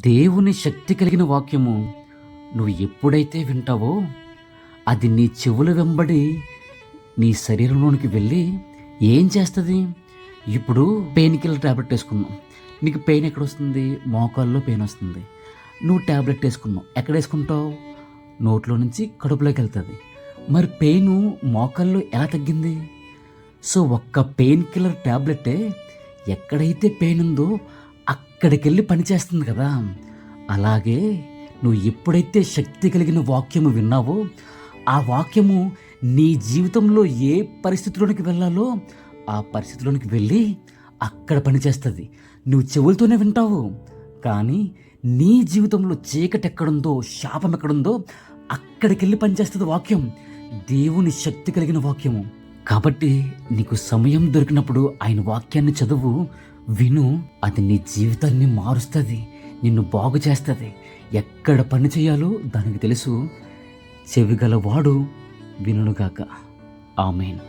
దేవుని శక్తి కలిగిన వాక్యము నువ్వు ఎప్పుడైతే వింటావో అది నీ చెవుల వెంబడి నీ శరీరంలోనికి వెళ్ళి ఏం చేస్తుంది? ఇప్పుడు పెయిన్ కిల్లర్ ట్యాబ్లెట్ వేసుకున్నావు, నీకు పెయిన్ ఎక్కడ వస్తుంది? మోకాల్లో పెయిన్ వస్తుంది. నువ్వు ట్యాబ్లెట్ వేసుకున్నావు, ఎక్కడ వేసుకుంటావు? నోట్లో నుంచి కడుపులోకి వెళ్తుంది. మరి పెయిన్ మోకాల్లో ఎలా తగ్గింది? సో ఒక్క పెయిన్ కిల్లర్ ట్యాబ్లెటే ఎక్కడైతే పెయిన్ ఉందో అక్కడికి వెళ్ళి పనిచేస్తుంది కదా. అలాగే నువ్వు ఎప్పుడైతే శక్తి కలిగిన వాక్యము విన్నావో ఆ వాక్యము నీ జీవితంలో ఏ పరిస్థితిలోనికి వెళ్ళాలో ఆ పరిస్థితిలోనికి వెళ్ళి అక్కడ పనిచేస్తుంది. నువ్వు చెవులతోనే వింటావు, కానీ నీ జీవితంలో చీకటి ఎక్కడుందో, శాపం ఎక్కడుందో అక్కడికి వెళ్ళి పనిచేస్తుంది వాక్యం, దేవుని శక్తి కలిగిన వాక్యము. కాబట్టి నీకు సమయం దొరికినప్పుడు ఆయన వాక్యాన్ని చదువు, విను. అది నీ జీవితాన్ని మారుస్తుంది, నిన్ను బాగు చేస్తుంది. ఎక్కడ పని చేయాలో దానికి తెలుసు. చెవిగలవాడు వినుగాక. ఆమేన్.